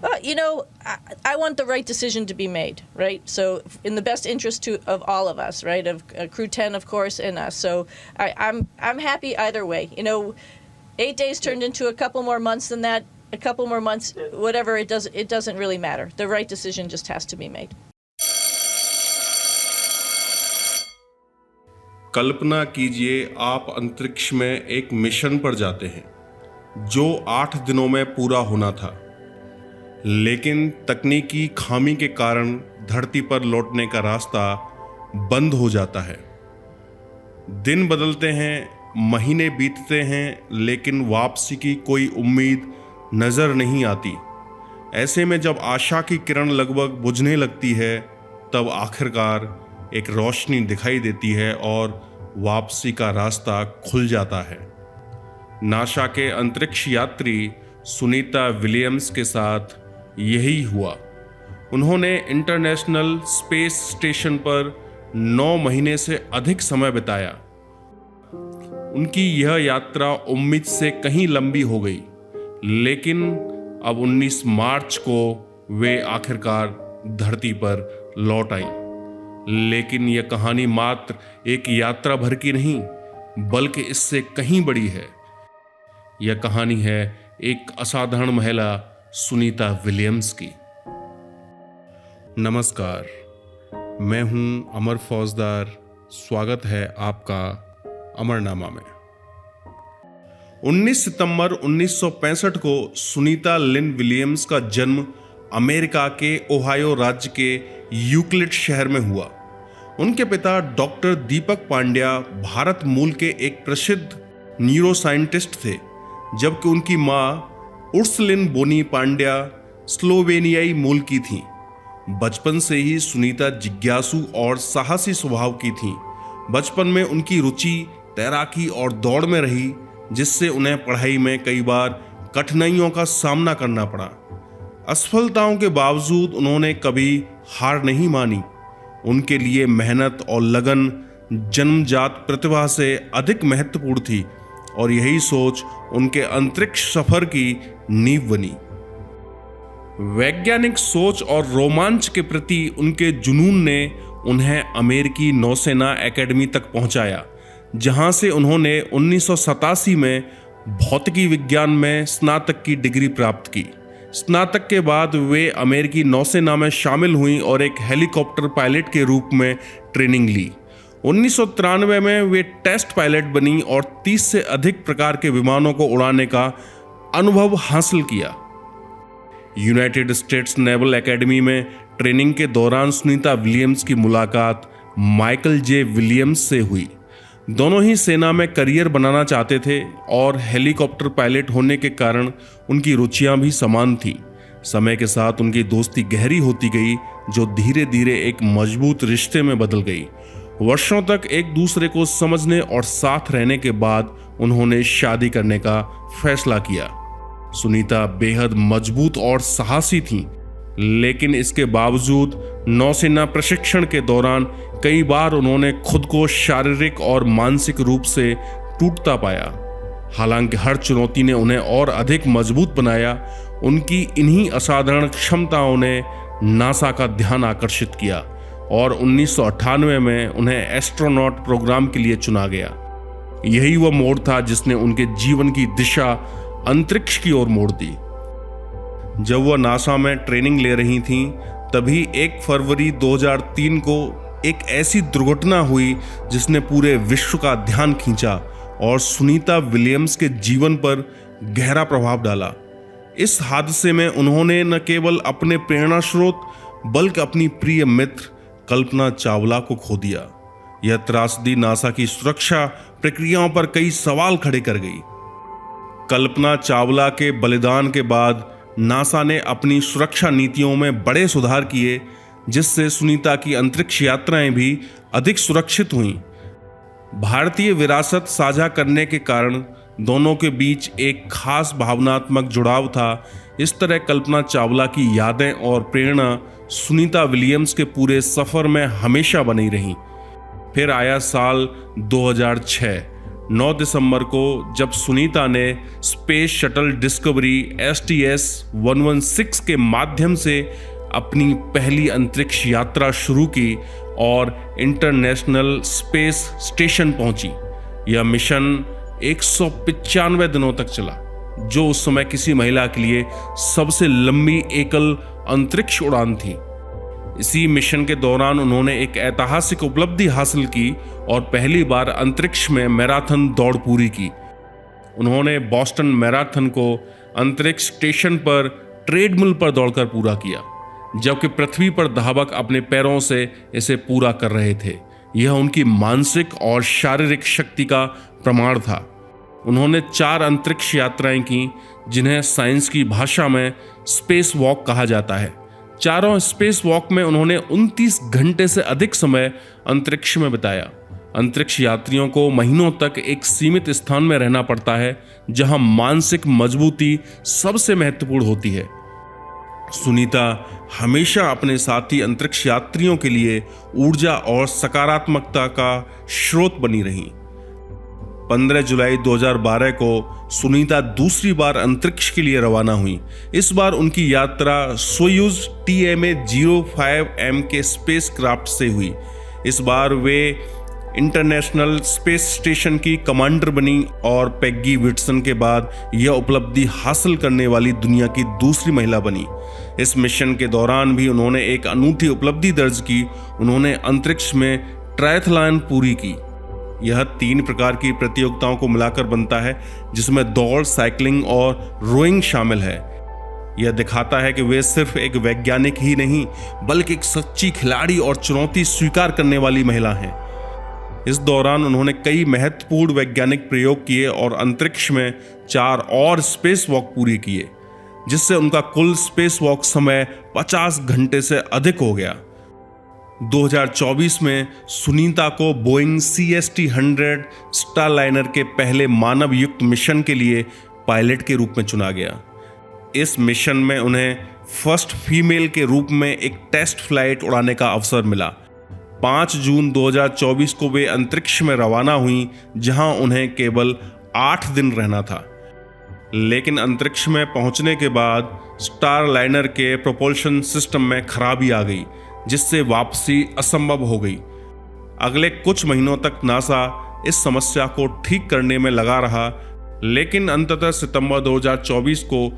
I want the right decision to be made, right? So in the best interest of all of us, right? Of Crew 10, of course, and us. So I'm happy either way. 8 days turned into a couple more months than that, a couple more months, whatever, it doesn't really matter. The right decision just has to be made. कल्पना कीजिए आप अंतरिक्ष में एक mission पर जाते हैं जो 8 दिनों में पूरा होना था, लेकिन तकनीकी खामी के कारण धरती पर लौटने का रास्ता बंद हो जाता है। दिन बदलते हैं, महीने बीतते हैं, लेकिन वापसी की कोई उम्मीद नज़र नहीं आती। ऐसे में जब आशा की किरण लगभग बुझने लगती है, तब आखिरकार एक रोशनी दिखाई देती है और वापसी का रास्ता खुल जाता है। नासा के अंतरिक्ष यात्री सुनीता विलियम्स के साथ यही हुआ। उन्होंने इंटरनेशनल स्पेस स्टेशन पर 9 महीने से अधिक समय बिताया। उनकी यह यात्रा उम्मीद से कहीं लंबी हो गई, लेकिन अब 19 मार्च को वे आखिरकार धरती पर लौट आईं। लेकिन यह कहानी मात्र एक यात्रा भर की नहीं, बल्कि इससे कहीं बड़ी है। यह कहानी है एक असाधारण महिला सुनीता विलियम्स की। नमस्कार, मैं हूं अमर फौजदार। स्वागत है आपका अमरनामा में। 19 सितंबर 1965 को सुनीता लिन विलियम्स का जन्म अमेरिका के ओहायो राज्य के यूक्लिड शहर में हुआ। उनके पिता डॉक्टर दीपक पांड्या भारत मूल के एक प्रसिद्ध न्यूरोसाइंटिस्ट थे, जबकि उनकी मां उर्सलिन बोनी पांड्या स्लोवेनियाई मूल की थीं। बचपन से ही सुनीता जिज्ञासु और साहसी स्वभाव की थीं। बचपन में उनकी रुचि तैराकी और दौड़ में रही, जिससे उन्हें पढ़ाई में कई बार कठिनाइयों का सामना करना पड़ा। असफलताओं के बावजूद उन्होंने कभी हार नहीं मानी। उनके लिए मेहनत और लगन जन्मजात प्रतिभा से अधिक महत्वपूर्ण थी और यही सोच उनके अंतरिक्ष सफर की नींव बनी। वैज्ञानिक सोच और रोमांच के प्रति उनके जुनून ने उन्हें अमेरिकी नौसेना एकेडमी तक पहुंचाया, जहां से उन्होंने 1987 में भौतिकी विज्ञान में स्नातक की डिग्री प्राप्त की। स्नातक के बाद वे अमेरिकी नौसेना में शामिल हुईं और एक हेलीकॉप्टर पायलट के रूप में ट्रेनिंग ली। 1993 में वे टेस्ट पायलट बनी और 30 से अधिक प्रकार के विमानों को उड़ाने का अनुभव हासिल किया। यूनाइटेड स्टेट्स नेवल एकेडमी में ट्रेनिंग के दौरान सुनीता विलियम्स की मुलाकात माइकल जे विलियम्स से हुई। दोनों ही सेना में करियर बनाना चाहते थे और हेलीकॉप्टर पायलट होने के कारण उनकी रुचियां भी समान थीं। समय के साथ उनकी दोस्ती गहरी होती गई, जो धीरे धीरे एक मजबूत रिश्ते में बदल गई। वर्षों तक एक दूसरे को समझने और साथ रहने के बाद उन्होंने शादी करने का फैसला किया। सुनीता बेहद मजबूत और साहसी थीं, लेकिन इसके बावजूद नौसेना प्रशिक्षण के दौरान कई बार उन्होंने खुद को शारीरिक और मानसिक रूप से टूटता पाया। हालांकि हर चुनौती ने उन्हें और अधिक मजबूत बनाया। उनकी इन्हीं असाधारण क्षमताओं ने नासा का ध्यान आकर्षित किया और 1998 में उन्हें एस्ट्रोनॉट प्रोग्राम के लिए चुना गया। यही वह मोड़ था जिसने उनके जीवन की दिशा अंतरिक्ष की ओर मोड़ दी। जब वह नासा में ट्रेनिंग ले रही थीं, तभी 1 फरवरी 2003 को एक ऐसी दुर्घटना हुई जिसने पूरे विश्व का ध्यान खींचा और सुनीता विलियम्स के जीवन पर गहरा प्रभाव डाला। इस हादसे में उन्होंने न केवल अपने प्रेरणा स्रोत बल्कि अपनी प्रिय मित्र कल्पना चावला को खो दिया। यह त्रासदी नासा की सुरक्षा प्रक्रियाओं पर कई सवाल खड़े कर गई। कल्पना चावला के बलिदान के बाद नासा ने अपनी सुरक्षा नीतियों में बड़े सुधार किए, जिससे सुनीता की अंतरिक्ष यात्राएं भी अधिक सुरक्षित हुईं। भारतीय विरासत साझा करने के कारण दोनों के बीच एक खास भावनात्मक जुड़ाव था। इस तरह कल्पना चावला की यादें और प्रेरणा सुनीता विलियम्स के पूरे सफर में हमेशा बनी रहीं। फिर आया साल 2006। 9 दिसंबर को जब सुनीता ने स्पेस शटल डिस्कवरी STS-116 के माध्यम से अपनी पहली अंतरिक्ष यात्रा शुरू की और इंटरनेशनल स्पेस स्टेशन पहुंची। यह मिशन 195 दिनों तक चला, जो उस समय किसी महिला के लिए सबसे लंबी एकल अंतरिक्ष उड़ान थी। इसी मिशन के दौरान उन्होंने एक ऐतिहासिक उपलब्धि हासिल की और पहली बार अंतरिक्ष में मैराथन दौड़ पूरी की। उन्होंने बॉस्टन मैराथन को अंतरिक्ष स्टेशन पर ट्रेडमिल पर दौड़कर पूरा किया, जबकि पृथ्वी पर धावक अपने पैरों से इसे पूरा कर रहे थे। यह उनकी मानसिक और शारीरिक शक्ति का प्रमाण था। उन्होंने 4 अंतरिक्ष यात्राएं की, जिन्हें साइंस की भाषा में स्पेस वॉक कहा जाता है। चारों स्पेस वॉक में उन्होंने 29 घंटे से अधिक समय अंतरिक्ष में बिताया। अंतरिक्ष यात्रियों को महीनों तक एक सीमित स्थान में रहना पड़ता है, जहां मानसिक मजबूती सबसे महत्वपूर्ण होती है। सुनीता हमेशा अपने साथी अंतरिक्ष यात्रियों के लिए ऊर्जा और सकारात्मकता का स्रोत बनी रही। 15 जुलाई 2012 को सुनीता दूसरी बार अंतरिक्ष के लिए रवाना हुई। इस बार उनकी यात्रा सोयूज TMA-05M के स्पेस क्राफ्ट से हुई। इस बार वे इंटरनेशनल स्पेस स्टेशन की कमांडर बनी और पेग्गी विट्सन के बाद यह उपलब्धि हासिल करने वाली दुनिया की दूसरी महिला बनी। इस मिशन के दौरान भी उन्होंने एक अनूठी उपलब्धि दर्ज की। उन्होंने अंतरिक्ष में ट्रायथलॉन पूरी की। यह 3 प्रकार की प्रतियोगिताओं को मिलाकर बनता है, जिसमें दौड़, साइकिलिंग और रोइंग शामिल है। यह दिखाता है कि वे सिर्फ एक वैज्ञानिक ही नहीं, बल्कि एक सच्ची खिलाड़ी और चुनौती स्वीकार करने वाली महिला हैं। इस दौरान उन्होंने कई महत्वपूर्ण वैज्ञानिक प्रयोग किए और अंतरिक्ष में 4 और स्पेस वॉक पूरी किए, जिससे उनका कुल स्पेस वॉक समय 50 घंटे से अधिक हो गया। 2024 में सुनीता को बोइंग CST-100 स्टारलाइनर के पहले मानव युक्त मिशन के लिए पायलट के रूप में चुना गया। इस मिशन में उन्हें फर्स्ट फीमेल के रूप में एक टेस्ट फ्लाइट उड़ाने का अवसर मिला। 5 जून 2024 को वे अंतरिक्ष में रवाना हुई, जहां उन्हें केवल 8 दिन रहना था। लेकिन अंतरिक्ष में पहुंचने के बाद स्टारलाइनर के प्रोपल्शन सिस्टम में खराबी आ गई, जिससे वापसी असंभव हो गई। अगले कुछ महीनों तक नासा इस समस्या को ठीक करने में लगा रहा, लेकिन अंततः सितंबर 2024 को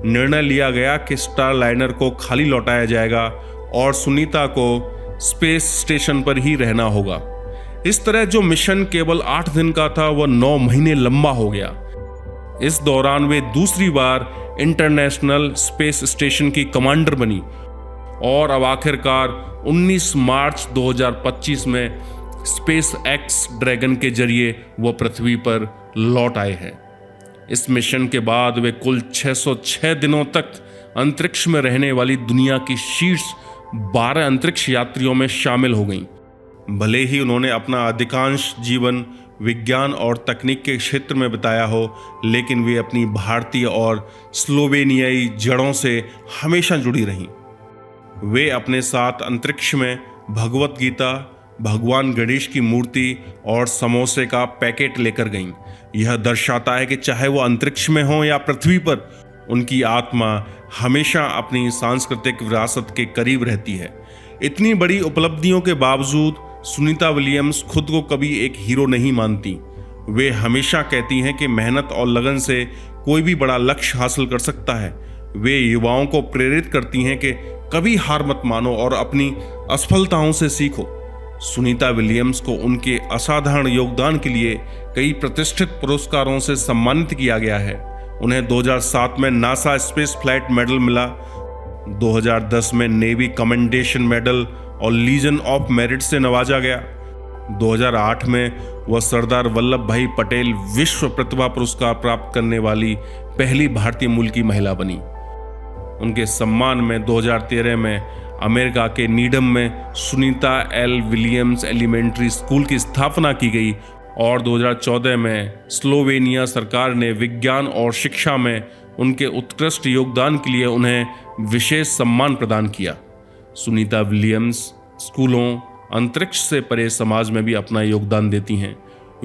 निर्णय लिया गया कि स्टारलाइनर को खाली लौटाया जाएगा और सुनीता को स्पेस स्टेशन पर ही रहना होगा। इस तरह जो मिशन केवल 8 दिन का था, वह 9 महीने लंबा हो गया। इस दौरान वे दूसरी बार इंटरनेशनल स्पेस स्टेशन की कमांडर बनी और अब आखिरकार 19 मार्च 2025 में स्पेस एक्स ड्रैगन के जरिए वह पृथ्वी पर लौट आए हैं। इस मिशन के बाद वे कुल 606 दिनों तक अंतरिक्ष में रहने वाली दुनिया की शीर्ष 12 अंतरिक्ष यात्रियों में शामिल हो गईं। भले ही उन्होंने अपना अधिकांश जीवन विज्ञान और तकनीक के क्षेत्र में बिताया हो, लेकिन वे अपनी भारतीय और स्लोवेनियाई जड़ों से हमेशा जुड़ी रहीं। वे अपने साथ अंतरिक्ष में भगवत गीता, भगवान गणेश की मूर्ति और समोसे का पैकेट लेकर गईं। यह दर्शाता है कि चाहे वो अंतरिक्ष में हो या पृथ्वी पर, उनकी आत्मा हमेशा अपनी सांस्कृतिक विरासत के करीब रहती है। इतनी बड़ी उपलब्धियों के बावजूद सुनीता विलियम्स खुद को कभी एक हीरो नहीं मानती। वे हमेशा कहती हैं कि मेहनत और लगन से कोई भी बड़ा लक्ष्य हासिल कर सकता है। वे युवाओं को प्रेरित करती हैं कि कभी हार मत मानो और अपनी असफलताओं से सीखो। सुनीता विलियम्स को उनके असाधारण योगदान के लिए कई प्रतिष्ठित पुरस्कारों से सम्मानित किया गया है। उन्हें 2007 में नासा स्पेस फ्लाइट मेडल मिला, 2010 में नेवी कमेंडेशन मेडल और लीजन ऑफ मेरिट से नवाजा गया। 2008 में वह सरदार वल्लभ भाई पटेल विश्व प्रतिभा पुरस्कार प्राप्त करने वाली पहली भारतीय मूल की महिला बनी। उनके सम्मान में 2013 में अमेरिका के नीडम में Sunita L Williams elementary school की स्थापना की गई और 2014 में स्लोवेनिया सरकार ने विज्ञान और शिक्षा में उनके उत्कृष्ट योगदान के लिए उन्हें विशेष सम्मान प्रदान किया। सुनीता विलियम्स स्कूलों, अंतरिक्ष से परे समाज में भी अपना योगदान देती हैं।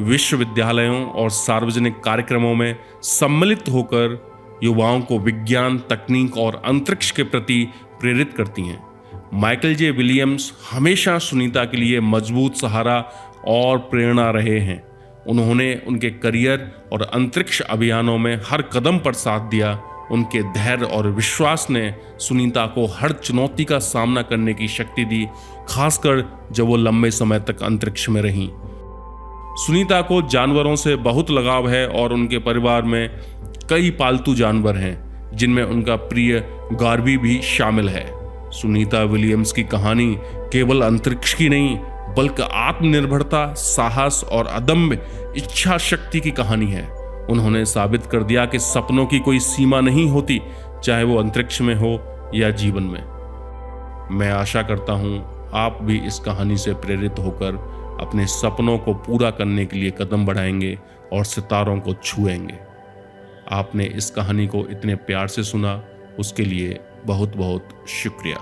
विश्वविद्यालयों और सार्वजनिक कार्यक्रमों में सम्मिलित होकर युवाओं को विज्ञान, तकनीक और अंतरिक्ष के प्रति प्रेरित करती हैं। माइकल जे विलियम्स हमेशा सुनीता के लिए मजबूत सहारा और प्रेरणा रहे हैं। उन्होंने उनके करियर और अंतरिक्ष अभियानों में हर कदम पर साथ दिया। उनके धैर्य और विश्वास ने सुनीता को हर चुनौती का सामना करने की शक्ति दी, खासकर जब वो लंबे समय तक अंतरिक्ष में रहीं। सुनीता को जानवरों से बहुत लगाव है और उनके परिवार में कई पालतू जानवर हैं, जिनमें उनका प्रिय गार्बी भी शामिल है। सुनीता विलियम्स की कहानी केवल अंतरिक्ष की नहीं, बल्कि आत्मनिर्भरता, साहस और अदम्य इच्छा शक्ति की कहानी है। उन्होंने साबित कर दिया कि सपनों की कोई सीमा नहीं होती, चाहे वो अंतरिक्ष में हो या जीवन में। मैं आशा करता हूं आप भी इस कहानी से प्रेरित होकर अपने सपनों को पूरा करने के लिए कदम बढ़ाएंगे और सितारों को छुएंगे। आपने इस कहानी को इतने प्यार से सुना, उसके लिए बहुत बहुत शुक्रिया।